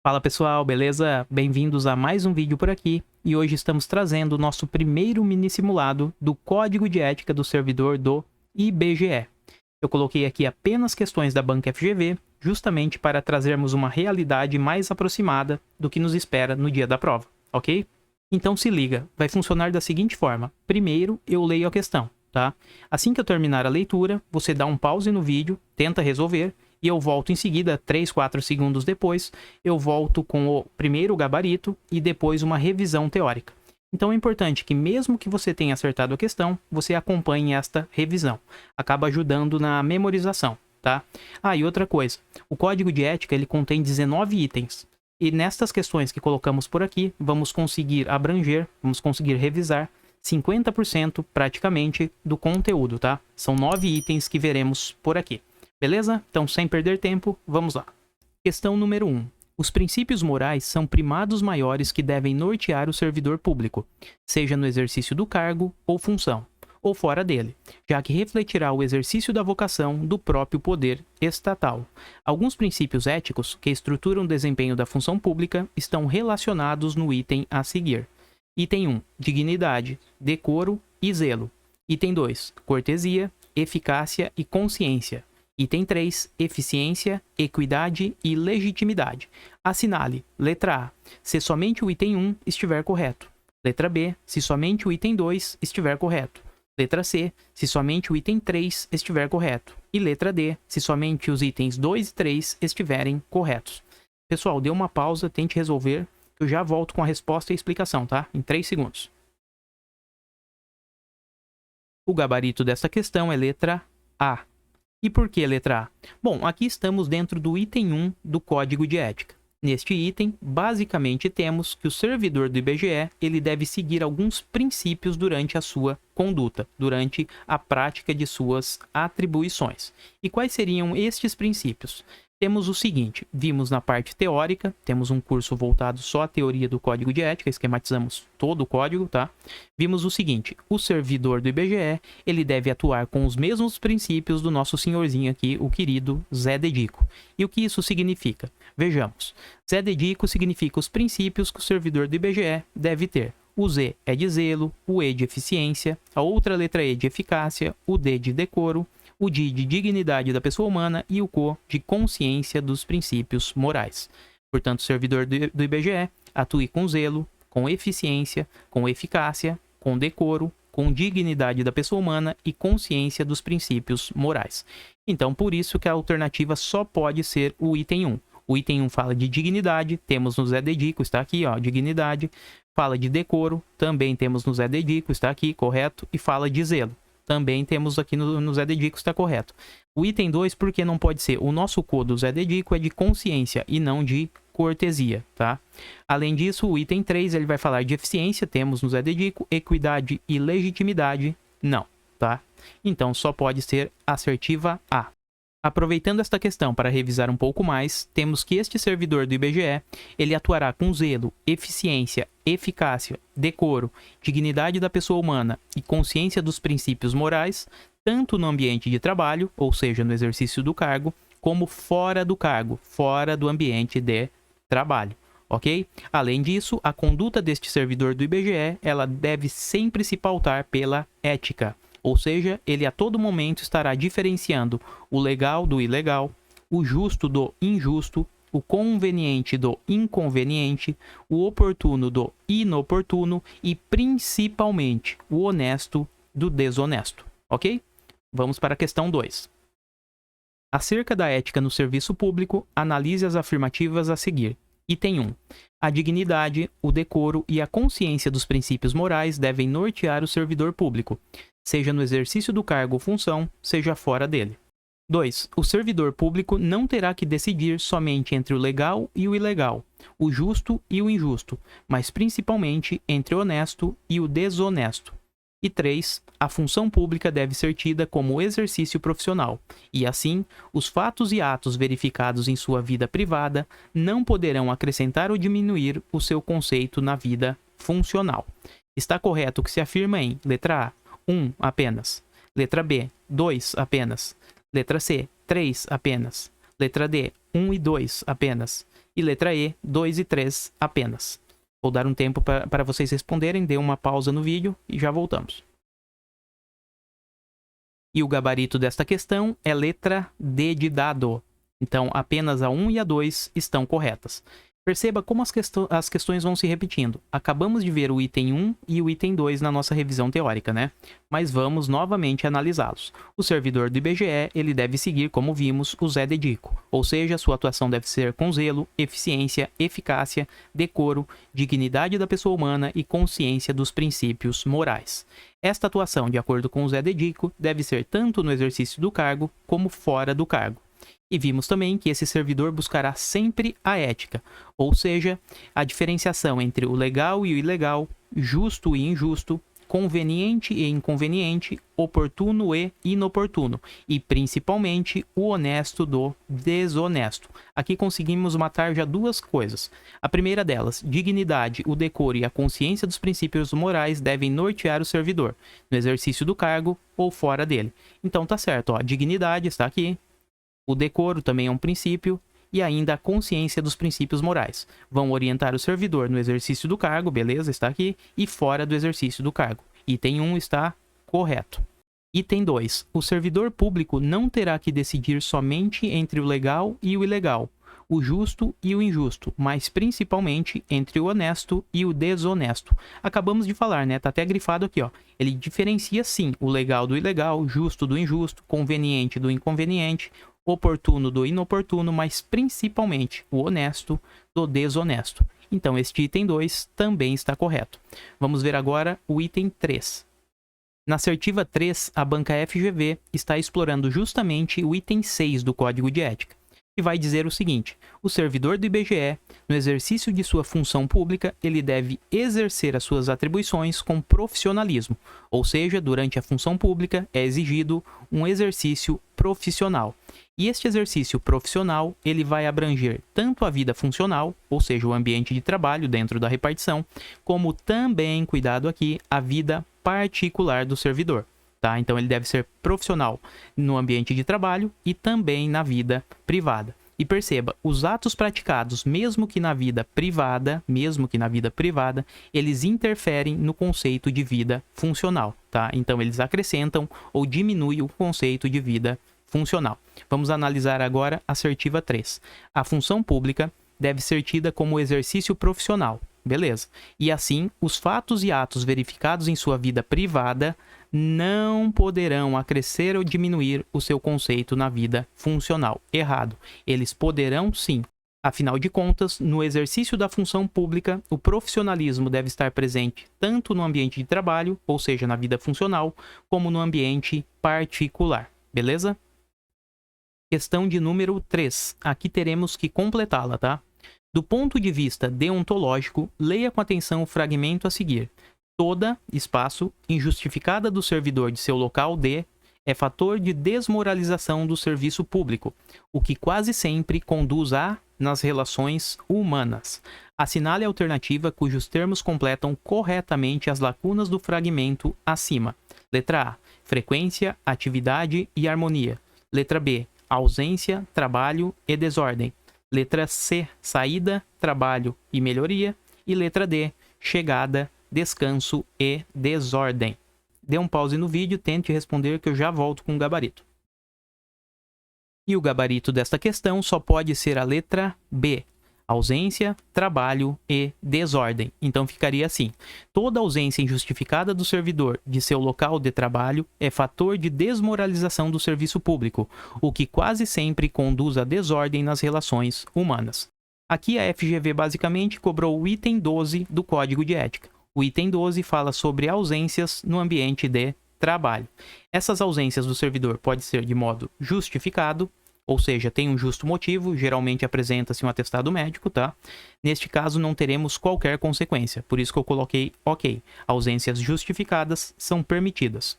Fala pessoal, beleza? Bem-vindos a mais um vídeo por aqui e hoje estamos trazendo o nosso primeiro mini simulado do Código de Ética do servidor do IBGE. Eu coloquei aqui apenas questões da banca FGV, justamente para trazermos uma realidade mais aproximada do que nos espera no dia da prova, ok? Então se liga, vai funcionar da seguinte forma. Primeiro eu leio a questão, tá? Assim que eu terminar a leitura, você dá um pause no vídeo, tenta resolver, e eu volto em seguida, 3, 4 segundos depois, eu volto com o primeiro gabarito e depois uma revisão teórica. Então é importante que mesmo que você tenha acertado a questão, você acompanhe esta revisão. Acaba ajudando na memorização, tá? Ah, e outra coisa, o código de ética ele contém 19 itens. E nestas questões que colocamos por aqui, vamos conseguir abranger, vamos conseguir revisar 50% praticamente do conteúdo, tá? São 9 itens que veremos por aqui. Beleza? Então, sem perder tempo, vamos lá. Questão número 1. Os princípios morais são primados maiores que devem nortear o servidor público, seja no exercício do cargo ou função, ou fora dele, já que refletirá o exercício da vocação do próprio poder estatal. Alguns princípios éticos que estruturam o desempenho da função pública estão relacionados no item a seguir. Item 1. Dignidade, decoro e zelo. Item 2. Cortesia, eficácia e consciência. Item 3, eficiência, equidade e legitimidade. Assinale, letra A, se somente o item 1 estiver correto. Letra B, se somente o item 2 estiver correto. Letra C, se somente o item 3 estiver correto. E letra D, se somente os itens 2 e 3 estiverem corretos. Pessoal, dê uma pausa, tente resolver, que eu já volto com a resposta e a explicação, tá? Em 3 segundos. O gabarito desta questão é letra A. E por que letra A? Bom, aqui estamos dentro do item 1 do Código de Ética. Neste item, basicamente temos que o servidor do IBGE ele deve seguir alguns princípios durante a sua conduta, durante a prática de suas atribuições. E quais seriam estes princípios? Temos o seguinte, vimos na parte teórica, temos um curso voltado só à teoria do Código de Ética, esquematizamos todo o código, tá? Vimos o seguinte, o servidor do IBGE, ele deve atuar com os mesmos princípios do nosso senhorzinho aqui, o querido Zé Dedico. E o que isso significa? Vejamos, Zé Dedico significa os princípios que o servidor do IBGE deve ter. O Z é de zelo, o E de eficiência, a outra letra E de eficácia, o D de decoro, o D de dignidade da pessoa humana e o CO de consciência dos princípios morais. Portanto, o servidor do IBGE atue com zelo, com eficiência, com eficácia, com decoro, com dignidade da pessoa humana e consciência dos princípios morais. Então, por isso que a alternativa só pode ser o item 1. O item 1 fala de dignidade, temos no Zé Dedico, está aqui, ó, dignidade. Fala de decoro, também temos no Zé Dedico, está aqui, correto. E fala de zelo, também temos aqui no Zé Dedico, está correto. O item 2, porque não pode ser? O nosso cor do Zé Dedico é de consciência e não de cortesia, tá? Além disso, o item 3, ele vai falar de eficiência, temos no Zé Dedico, equidade e legitimidade, não, tá? Então, só pode ser assertiva A. Aproveitando esta questão para revisar um pouco mais, temos que este servidor do IBGE, ele atuará com zelo, eficiência, eficácia, decoro, dignidade da pessoa humana e consciência dos princípios morais, tanto no ambiente de trabalho, ou seja, no exercício do cargo, como fora do cargo, fora do ambiente de trabalho, ok? Além disso, a conduta deste servidor do IBGE, ela deve sempre se pautar pela ética. Ou seja, ele a todo momento estará diferenciando o legal do ilegal, o justo do injusto, o conveniente do inconveniente, o oportuno do inoportuno e, principalmente, o honesto do desonesto. Ok? Vamos para a questão 2. Acerca da ética no serviço público, analise as afirmativas a seguir. Item 1. A dignidade, o decoro e a consciência dos princípios morais devem nortear o servidor público, seja no exercício do cargo ou função, seja fora dele. 2. O servidor público não terá que decidir somente entre o legal e o ilegal, o justo e o injusto, mas principalmente entre o honesto e o desonesto. E 3. A função pública deve ser tida como exercício profissional, e assim, os fatos e atos verificados em sua vida privada não poderão acrescentar ou diminuir o seu conceito na vida funcional. Está correto o que se afirma em letra A, 1 apenas. Letra B, 2 apenas. Letra C, 3 apenas. Letra D, 1 e 2 apenas. E letra E, 2 e 3 apenas. Vou dar um tempo para vocês responderem, dê uma pausa no vídeo e já voltamos. E o gabarito desta questão é letra D de dado. Então, apenas a 1 e a 2 estão corretas. Perceba como as questões vão se repetindo. Acabamos de ver o item 1 e o item 2 na nossa revisão teórica, né? Mas vamos novamente analisá-los. O servidor do IBGE, ele deve seguir, como vimos, o Zé Dedico. Ou seja, sua atuação deve ser com zelo, eficiência, eficácia, decoro, dignidade da pessoa humana e consciência dos princípios morais. Esta atuação, de acordo com o Zé Dedico, deve ser tanto no exercício do cargo como fora do cargo. E vimos também que esse servidor buscará sempre a ética, ou seja, a diferenciação entre o legal e o ilegal, justo e injusto, conveniente e inconveniente, oportuno e inoportuno, e principalmente o honesto do desonesto. Aqui conseguimos matar já duas coisas. A primeira delas, dignidade, o decoro e a consciência dos princípios morais devem nortear o servidor, no exercício do cargo ou fora dele. Então tá certo, ó, dignidade está aqui. O decoro também é um princípio e ainda a consciência dos princípios morais. Vão orientar o servidor no exercício do cargo, beleza, está aqui, e fora do exercício do cargo. Item 1 está correto. Item 2. O servidor público não terá que decidir somente entre o legal e o ilegal, o justo e o injusto, mas principalmente entre o honesto e o desonesto. Acabamos de falar, né? Tá até grifado aqui, ó. Ele diferencia sim o legal do ilegal, justo do injusto, conveniente do inconveniente, oportuno do inoportuno, mas principalmente o honesto do desonesto. Então, este item 2 também está correto. Vamos ver agora o item 3. Na assertiva 3, a banca FGV está explorando justamente o item 6 do Código de Ética, que vai dizer o seguinte: o servidor do IBGE, no exercício de sua função pública, ele deve exercer as suas atribuições com profissionalismo, ou seja, durante a função pública é exigido um exercício profissional. E este exercício profissional, ele vai abranger tanto a vida funcional, ou seja, o ambiente de trabalho dentro da repartição, como também, cuidado aqui, a vida particular do servidor. Tá? Então, ele deve ser profissional no ambiente de trabalho e também na vida privada. E perceba, os atos praticados, mesmo que na vida privada, eles interferem no conceito de vida funcional. Tá? Então, eles acrescentam ou diminuem o conceito de vida funcional. Vamos analisar agora a assertiva 3. A função pública deve ser tida como exercício profissional. Beleza. E assim, os fatos e atos verificados em sua vida privada não poderão acrescer ou diminuir o seu conceito na vida funcional. Errado. Eles poderão sim. Afinal de contas, no exercício da função pública, o profissionalismo deve estar presente tanto no ambiente de trabalho, ou seja, na vida funcional, como no ambiente particular. Beleza? Questão de número 3. Aqui teremos que completá-la, tá? Do ponto de vista deontológico, leia com atenção o fragmento a seguir. Toda, espaço, injustificada do servidor de seu local de é fator de desmoralização do serviço público, o que quase sempre conduz a nas relações humanas. Assinale a alternativa cujos termos completam corretamente as lacunas do fragmento acima. Letra A. Frequência, atividade e harmonia. Letra B. Ausência, trabalho e desordem. Letra C, saída, trabalho e melhoria. E letra D, chegada, descanso e desordem. Dê um pause no vídeo, tente responder que eu já volto com o gabarito. E o gabarito desta questão só pode ser a letra B. Ausência, trabalho e desordem. Então ficaria assim: toda ausência injustificada do servidor de seu local de trabalho é fator de desmoralização do serviço público, o que quase sempre conduz a desordem nas relações humanas. Aqui a FGV basicamente cobrou o item 12 do Código de Ética. O item 12 fala sobre ausências no ambiente de trabalho. Essas ausências do servidor podem ser de modo justificado, ou seja, tem um justo motivo, geralmente apresenta-se um atestado médico, tá? Neste caso, não teremos qualquer consequência, por isso que eu coloquei OK. Ausências justificadas são permitidas.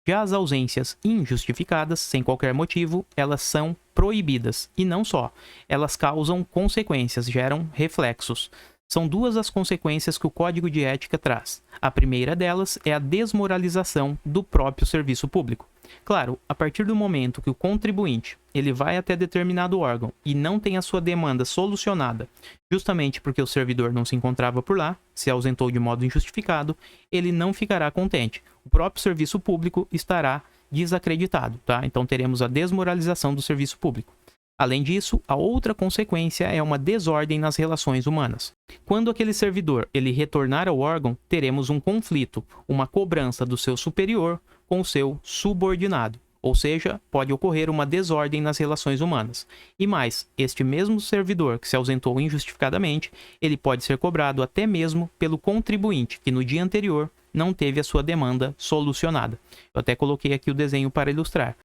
Já as ausências injustificadas, sem qualquer motivo, elas são proibidas. E não só, elas causam consequências, geram reflexos. São duas as consequências que o Código de Ética traz. A primeira delas é a desmoralização do próprio serviço público. Claro, a partir do momento que o contribuinte ele vai até determinado órgão e não tem a sua demanda solucionada, justamente porque o servidor não se encontrava por lá, se ausentou de modo injustificado, ele não ficará contente. O próprio serviço público estará desacreditado, tá? Então teremos a desmoralização do serviço público. Além disso, a outra consequência é uma desordem nas relações humanas. Quando aquele servidor ele retornar ao órgão, teremos um conflito, uma cobrança do seu superior com o seu subordinado. Ou seja, pode ocorrer uma desordem nas relações humanas. E mais, este mesmo servidor que se ausentou injustificadamente, ele pode ser cobrado até mesmo pelo contribuinte, que no dia anterior não teve a sua demanda solucionada. Eu até coloquei aqui o desenho para ilustrar.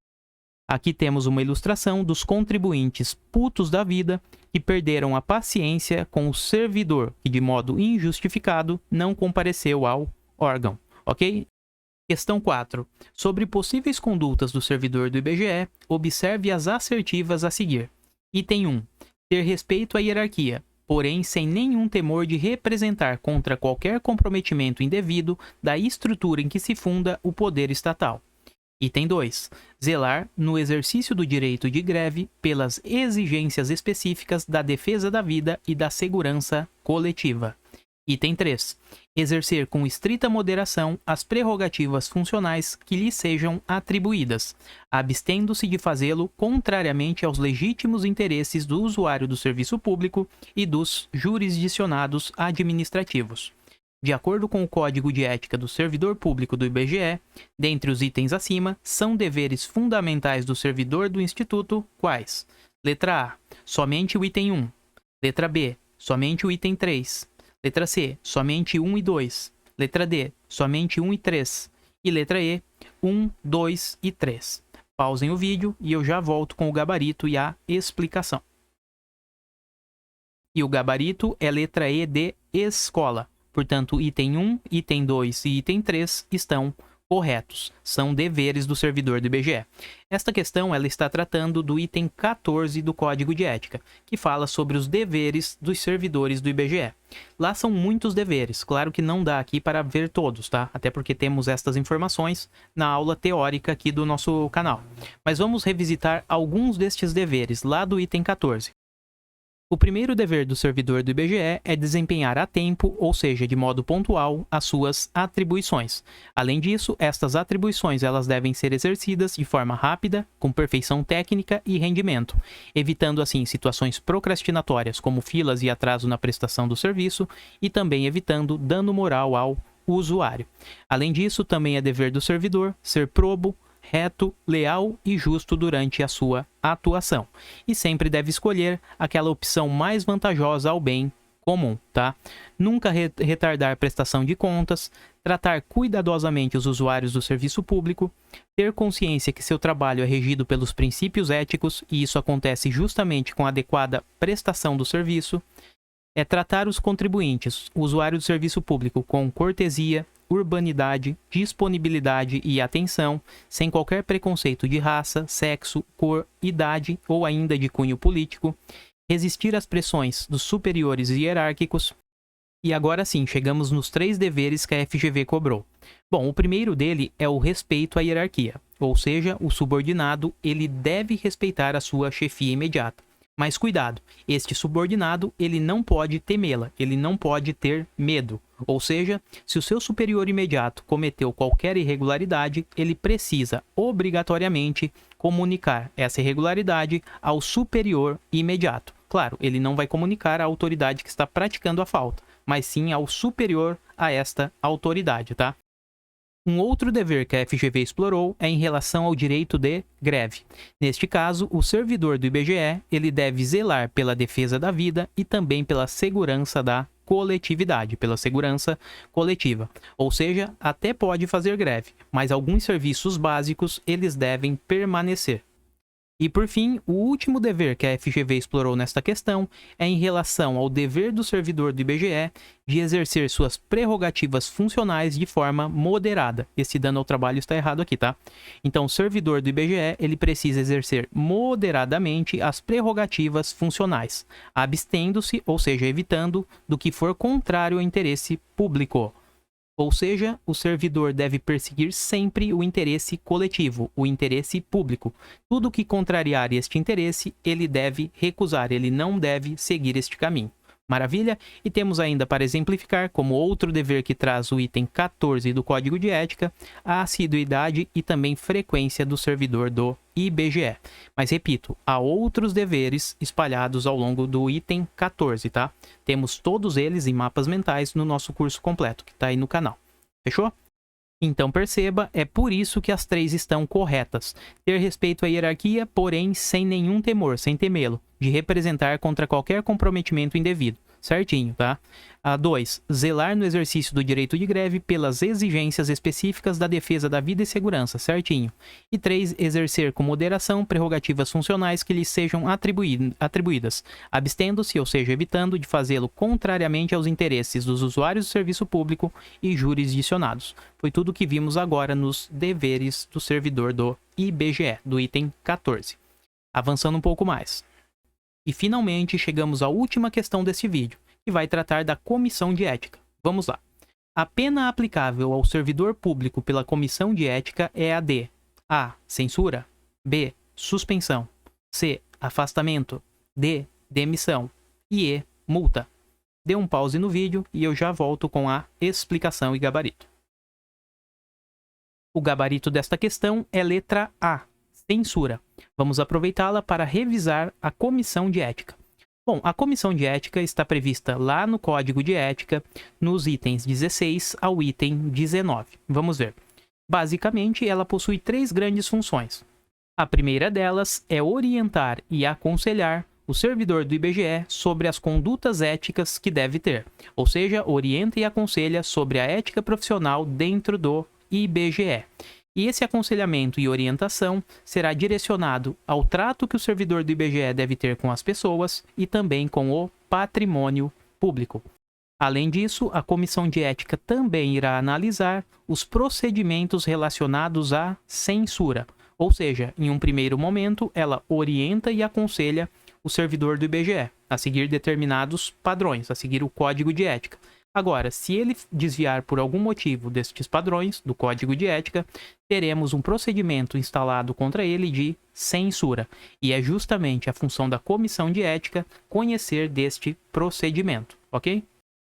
Aqui temos uma ilustração dos contribuintes putos da vida que perderam a paciência com o servidor que, de modo injustificado, não compareceu ao órgão, ok? Questão 4. Sobre possíveis condutas do servidor do IBGE, observe as assertivas a seguir. Item 1. Ter respeito à hierarquia, porém sem nenhum temor de representar contra qualquer comprometimento indevido da estrutura em que se funda o poder estatal. Item 2. Zelar, no exercício do direito de greve, pelas exigências específicas da defesa da vida e da segurança coletiva. Item 3. Exercer com estrita moderação as prerrogativas funcionais que lhe sejam atribuídas, abstendo-se de fazê-lo contrariamente aos legítimos interesses do usuário do serviço público e dos jurisdicionados administrativos. De acordo com o Código de Ética do Servidor Público do IBGE, dentre os itens acima, são deveres fundamentais do servidor do Instituto quais? Letra A. Somente o item 1. Letra B. Somente o item 3. Letra C. Somente 1 e 2. Letra D. Somente 1 e 3. E letra E. 1, 2 e 3. Pausem o vídeo e eu já volto com o gabarito e a explicação. E o gabarito é letra E de escola. Portanto, item 1, item 2 e item 3 estão corretos. São deveres do servidor do IBGE. Esta questão ela está tratando do item 14 do Código de Ética, que fala sobre os deveres dos servidores do IBGE. Lá são muitos deveres, claro que não dá aqui para ver todos, tá? Até porque temos estas informações na aula teórica aqui do nosso canal. Mas vamos revisitar alguns destes deveres lá do item 14. O primeiro dever do servidor do IBGE é desempenhar a tempo, ou seja, de modo pontual, as suas atribuições. Além disso, estas atribuições elas devem ser exercidas de forma rápida, com perfeição técnica e rendimento, evitando assim situações procrastinatórias como filas e atraso na prestação do serviço e também evitando dano moral ao usuário. Além disso, também é dever do servidor ser probo, reto, leal e justo durante a sua atuação. E sempre deve escolher aquela opção mais vantajosa ao bem comum, tá? Nunca retardar a prestação de contas, tratar cuidadosamente os usuários do serviço público, ter consciência que seu trabalho é regido pelos princípios éticos e isso acontece justamente com a adequada prestação do serviço, é tratar os contribuintes, o usuário do serviço público, com cortesia, urbanidade, disponibilidade e atenção, sem qualquer preconceito de raça, sexo, cor, idade ou ainda de cunho político, resistir às pressões dos superiores hierárquicos. E agora sim, chegamos nos 3 deveres que a FGV cobrou. Bom, o primeiro dele é o respeito à hierarquia, ou seja, o subordinado ele deve respeitar a sua chefia imediata. Mas cuidado, este subordinado ele não pode temê-la, ele não pode ter medo. Ou seja, se o seu superior imediato cometeu qualquer irregularidade, ele precisa obrigatoriamente comunicar essa irregularidade ao superior imediato. Claro, ele não vai comunicar à autoridade que está praticando a falta, mas sim ao superior a esta autoridade, tá? Um outro dever que a FGV explorou é em relação ao direito de greve. Neste caso, o servidor do IBGE ele deve zelar pela defesa da vida e também pela segurança da coletividade, pela segurança coletiva. Ou seja, até pode fazer greve, mas alguns serviços básicos eles devem permanecer. E por fim, o último dever que a FGV explorou nesta questão é em relação ao dever do servidor do IBGE de exercer suas prerrogativas funcionais de forma moderada. Esse dano ao trabalho está errado aqui, tá? Então, o servidor do IBGE, ele precisa exercer moderadamente as prerrogativas funcionais, abstendo-se, ou seja, evitando, do que for contrário ao interesse público. Ou seja, o servidor deve perseguir sempre o interesse coletivo, o interesse público. Tudo que contrariar este interesse, ele deve recusar, ele não deve seguir este caminho. Maravilha? E temos ainda para exemplificar, como outro dever que traz o item 14 do Código de Ética, a assiduidade e também frequência do servidor do IBGE. Mas repito, há outros deveres espalhados ao longo do item 14, tá? Temos todos eles em mapas mentais no nosso curso completo, que está aí no canal. Fechou? Então perceba, é por isso que as 3 estão corretas. Ter respeito à hierarquia, porém sem nenhum temor, sem temê-lo, de representar contra qualquer comprometimento indevido. Certinho, tá? 2. Zelar no exercício do direito de greve pelas exigências específicas da defesa da vida e segurança. Certinho. E 3. Exercer com moderação prerrogativas funcionais que lhes sejam atribuídas, abstendo-se, ou seja, evitando de fazê-lo contrariamente aos interesses dos usuários do serviço público e jurisdicionados. Foi tudo o que vimos agora nos deveres do servidor do IBGE, do item 14. Avançando um pouco mais. E finalmente chegamos à última questão desse vídeo, que vai tratar da comissão de ética. Vamos lá. A pena aplicável ao servidor público pela comissão de ética é a de A. Censura, B. Suspensão, C. Afastamento, D. Demissão e E. Multa. Dê um pause no vídeo e eu já volto com a explicação e gabarito. O gabarito desta questão é letra A. Censura. Vamos aproveitá-la para revisar a comissão de ética. Bom, a comissão de ética está prevista lá no Código de Ética, nos itens 16 ao item 19. Vamos ver. Basicamente, ela possui 3 grandes funções. A primeira delas é orientar e aconselhar o servidor do IBGE sobre as condutas éticas que deve ter, ou seja, orienta e aconselha sobre a ética profissional dentro do IBGE. E esse aconselhamento e orientação será direcionado ao trato que o servidor do IBGE deve ter com as pessoas e também com o patrimônio público. Além disso, a comissão de ética também irá analisar os procedimentos relacionados à censura, ou seja, em um primeiro momento, ela orienta e aconselha o servidor do IBGE a seguir determinados padrões, a seguir o código de ética. Agora, se ele desviar por algum motivo destes padrões do Código de Ética, teremos um procedimento instalado contra ele de censura. E é justamente a função da Comissão de Ética conhecer deste procedimento, ok?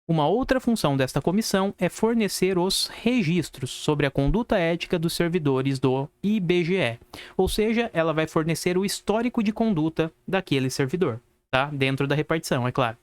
Uma outra função desta comissão é fornecer os registros sobre a conduta ética dos servidores do IBGE. Ou seja, ela vai fornecer o histórico de conduta daquele servidor, tá? Dentro da repartição, é claro.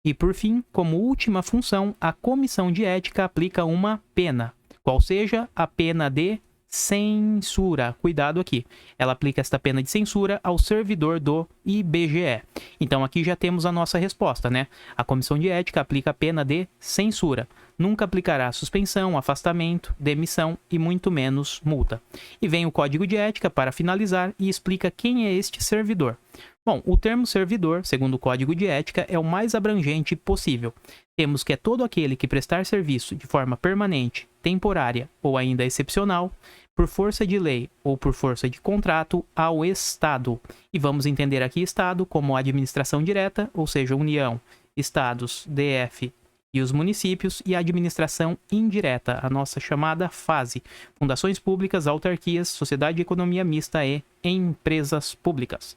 E, por fim, como última função, a comissão de ética aplica uma pena, qual seja a pena de censura. Cuidado aqui. Ela aplica esta pena de censura ao servidor do IBGE. Então, aqui já temos a nossa resposta, né? A comissão de ética aplica a pena de censura. Nunca aplicará suspensão, afastamento, demissão e muito menos multa. E vem o Código de Ética para finalizar e explica quem é este servidor. Bom, o termo servidor, segundo o Código de Ética, é o mais abrangente possível. Temos que é todo aquele que prestar serviço de forma permanente, temporária ou ainda excepcional, por força de lei ou por força de contrato, ao Estado. E vamos entender aqui Estado como administração direta, ou seja, União, Estados, DF e os municípios, e a administração indireta, a nossa chamada FASE, fundações públicas, autarquias, sociedade de economia mista e empresas públicas.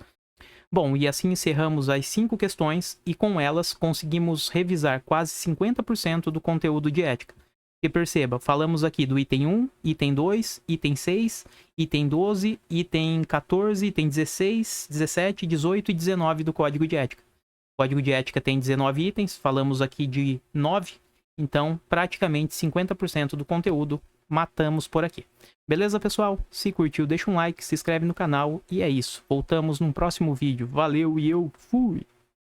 Bom, e assim encerramos as 5 questões e com elas conseguimos revisar quase 50% do conteúdo de ética. E perceba, falamos aqui do item 1, item 2, item 6, item 12, item 14, item 16, 17, 18 e 19 do Código de Ética. O Código de Ética tem 19 itens, falamos aqui de 9, então praticamente 50% do conteúdo matamos por aqui. Beleza, pessoal? Se curtiu, deixa um like, se inscreve no canal e é isso. Voltamos num próximo vídeo. Valeu e eu fui!